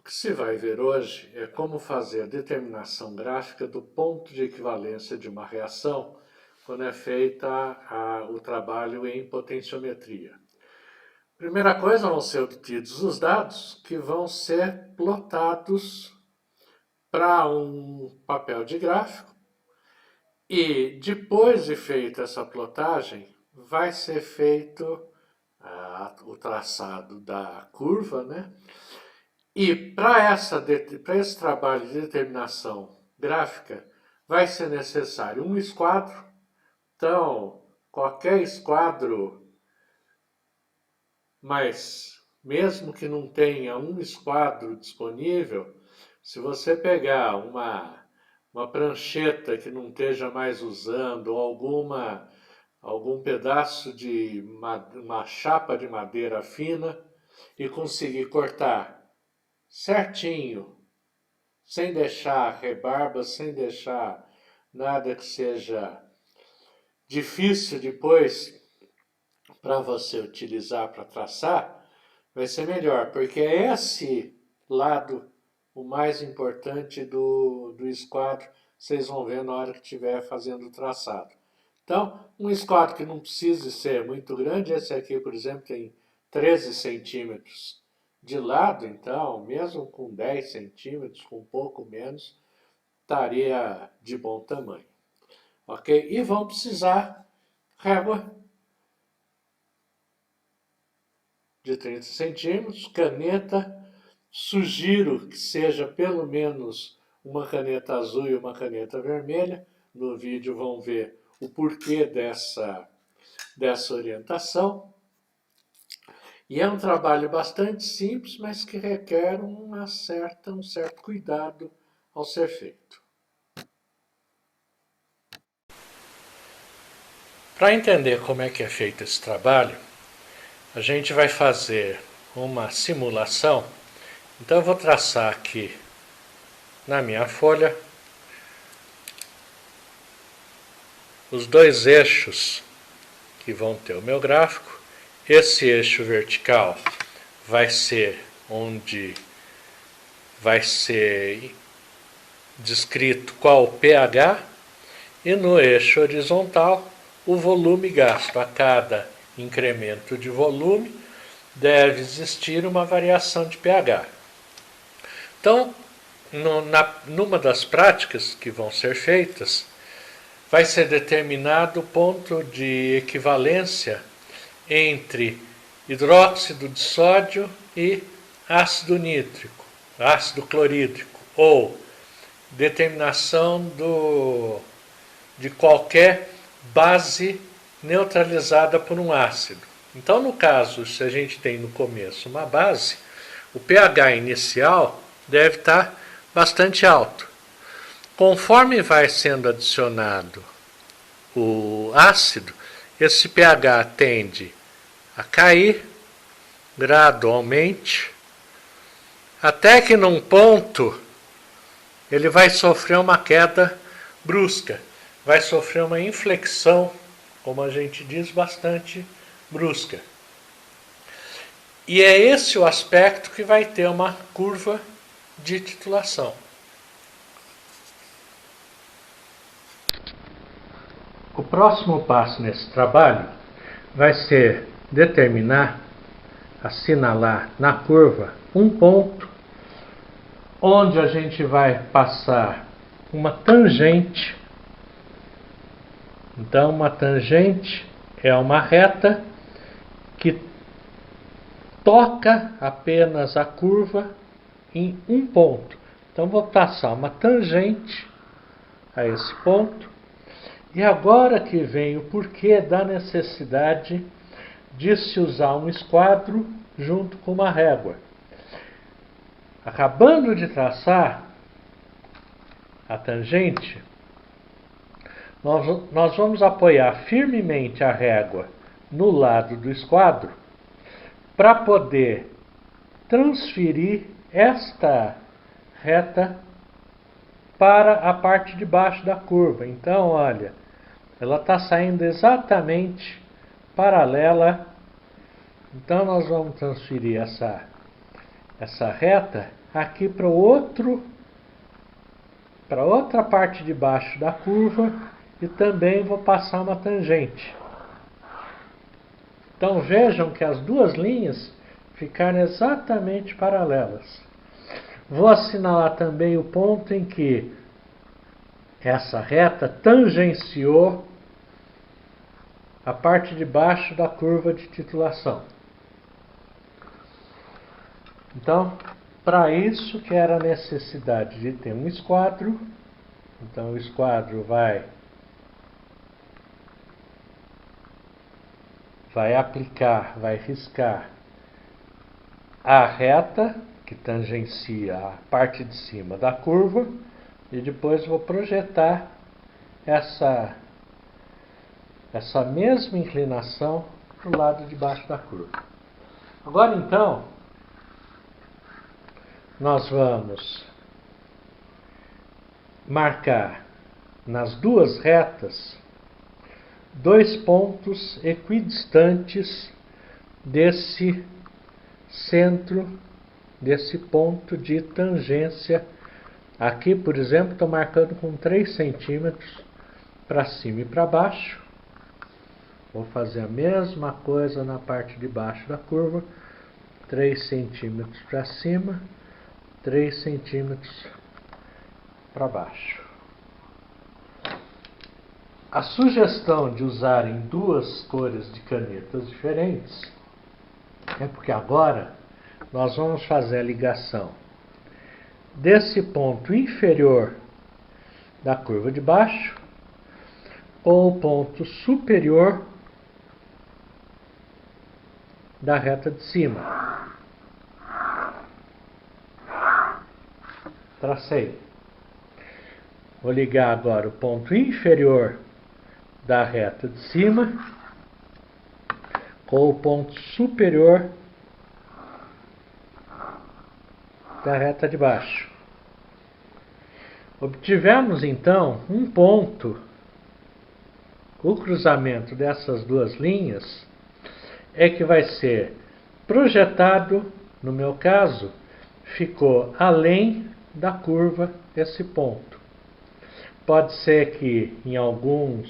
que se vai ver hoje é como fazer a determinação gráfica do ponto de equivalência de uma reação quando é feita o trabalho em potenciometria. Primeira coisa, vão ser obtidos os dados que vão ser plotados para um papel de gráfico e depois de feita essa plotagem, vai ser feito o traçado da curva, né? E para esse trabalho de determinação gráfica, vai ser necessário um esquadro. Então, qualquer esquadro, mas mesmo que não tenha um esquadro disponível, se você pegar uma prancheta que não esteja mais usando, ou algum pedaço de uma chapa de madeira fina, e conseguir cortar certinho, sem deixar rebarba, sem deixar nada que seja difícil depois para você utilizar para traçar, vai ser melhor, porque é esse lado o mais importante do esquadro, vocês vão ver na hora que estiver fazendo o traçado. Então, um esquadro que não precise ser muito grande, esse aqui, por exemplo, tem 13 centímetros de lado, então, mesmo com 10 centímetros, com um pouco menos, estaria de bom tamanho. Ok? E vão precisar régua de 30 centímetros, caneta, sugiro que seja pelo menos uma caneta azul e uma caneta vermelha. No vídeo vão ver o porquê dessa orientação. E é um trabalho bastante simples, mas que requer um certo cuidado ao ser feito. Para entender como é que é feito esse trabalho, a gente vai fazer uma simulação. Então eu vou traçar aqui na minha folha os dois eixos que vão ter o meu gráfico. Esse eixo vertical vai ser onde vai ser descrito qual o pH, e no eixo horizontal o volume gasto. A cada incremento de volume deve existir uma variação de pH. Então, numa das práticas que vão ser feitas, vai ser determinado o ponto de equivalência entre hidróxido de sódio e ácido nítrico, ácido clorídrico, ou determinação de qualquer base neutralizada por um ácido. Então, no caso, se a gente tem no começo uma base, o pH inicial deve estar bastante alto. Conforme vai sendo adicionado o ácido, esse pH tende a cair gradualmente, até que num ponto ele vai sofrer uma queda brusca, vai sofrer uma inflexão, como a gente diz, bastante brusca. E é esse o aspecto que vai ter uma curva de titulação. O próximo passo nesse trabalho vai ser determinar, assinalar na curva um ponto onde a gente vai passar uma tangente. Então, uma tangente é uma reta que toca apenas a curva em um ponto. Então, vou passar uma tangente a esse ponto. E agora que vem o porquê da necessidade de se usar um esquadro junto com uma régua. Acabando de traçar a tangente, nós vamos apoiar firmemente a régua no lado do esquadro para poder transferir esta reta para a parte de baixo da curva. Então, olha, ela está saindo exatamente paralela. Então, nós vamos transferir essa reta aqui para outra parte de baixo da curva e também vou passar uma tangente. Então vejam que as duas linhas ficaram exatamente paralelas. Vou assinalar também o ponto em que essa reta tangenciou a parte de baixo da curva de titulação. Então, para isso que era a necessidade de ter um esquadro. Então o esquadro vai aplicar, vai riscar a reta que tangencia a parte de cima da curva e depois vou projetar essa mesma inclinação para o lado de baixo da curva. Agora então, nós vamos marcar nas duas retas 2 pontos equidistantes desse centro, desse ponto de tangência. Aqui, por exemplo, estou marcando com 3 centímetros para cima e para baixo. Vou fazer a mesma coisa na parte de baixo da curva. 3 centímetros para cima, 3 centímetros para baixo. A sugestão de usarem 2 cores de canetas diferentes é porque agora nós vamos fazer a ligação desse ponto inferior da curva de baixo com o ponto superior da reta de cima. Tracei. Vou ligar agora o ponto inferior da reta de cima com o ponto superior da reta de baixo. Obtivemos então um ponto. O cruzamento dessas 2 linhas é que vai ser projetado, no meu caso, ficou além da curva esse ponto. Pode ser que em algum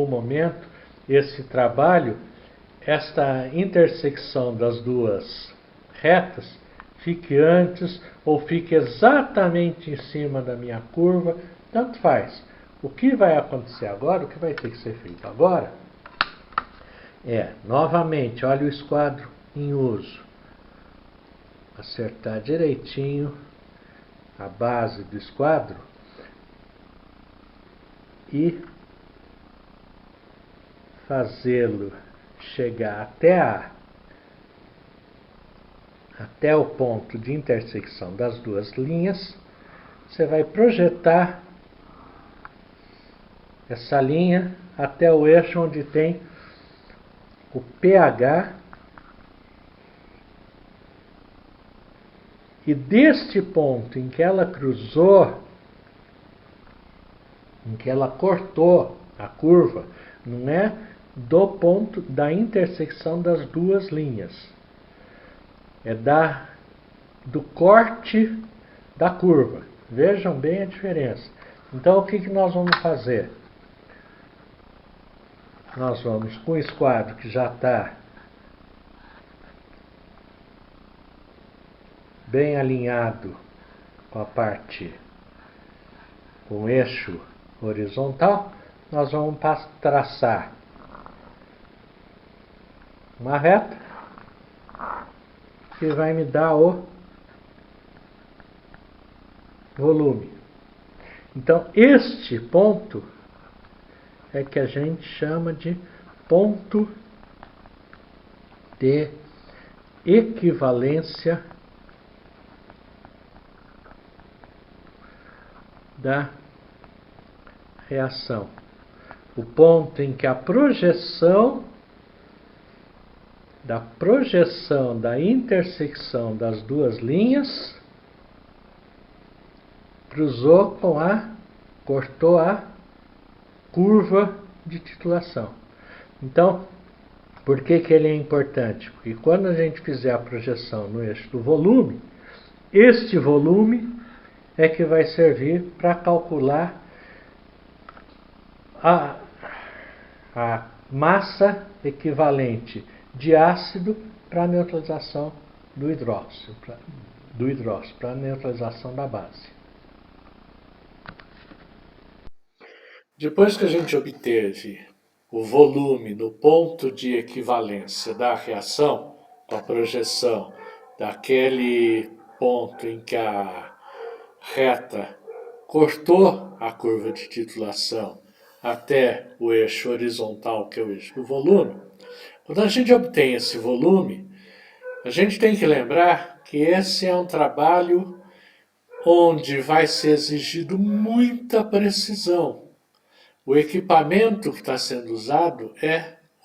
momento esse trabalho, esta intersecção das 2 retas, fique antes ou fique exatamente em cima da minha curva, tanto faz. O que vai acontecer agora, o que vai ter que ser feito agora, novamente, olha o esquadro em uso. Acertar direitinho a base do esquadro e fazê-lo chegar até o ponto de intersecção das 2 linhas. Você vai projetar essa linha até o eixo onde tem o pH, e deste ponto em que ela cruzou, em que ela cortou a curva, não é do ponto da intersecção das 2 linhas, é do corte da curva. Vejam bem a diferença. Então o que nós vamos fazer? Nós vamos com o esquadro que já está bem alinhado com a parte, com o eixo horizontal, nós vamos traçar uma reta que vai me dar o volume. Então, este ponto é que a gente chama de ponto de equivalência da reação. O ponto em que a projeção da intersecção das 2 linhas cortou a curva de titulação. Então, por que ele é importante? Porque quando a gente fizer a projeção no eixo do volume, este volume é que vai servir para calcular a massa equivalente de ácido para a neutralização do hidróxido, para a neutralização da base. Depois que a gente obteve o volume no ponto de equivalência da reação, com a projeção daquele ponto em que a reta cortou a curva de titulação até o eixo horizontal, que é o eixo do volume. Quando a gente obtém esse volume, a gente tem que lembrar que esse é um trabalho onde vai ser exigido muita precisão. O equipamento que está sendo usado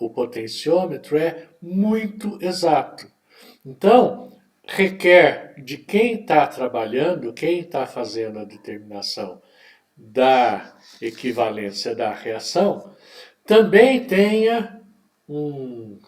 o potenciômetro, é muito exato. Então, requer de quem está trabalhando, quem está fazendo a determinação da equivalência da reação, também tenha um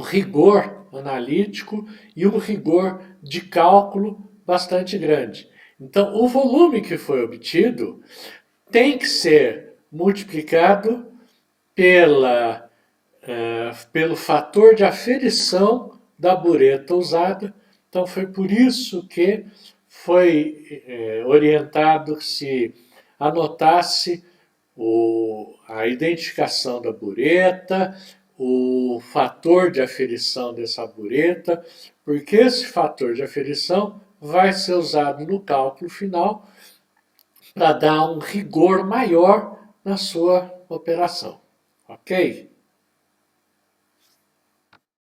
rigor analítico e um rigor de cálculo bastante grande. Então, o volume que foi obtido tem que ser multiplicado pelo fator de aferição da bureta usada. Então, foi por isso que foi orientado que se anotasse a identificação da bureta, o fator de aferição dessa bureta, porque esse fator de aferição vai ser usado no cálculo final para dar um rigor maior na sua operação. Ok?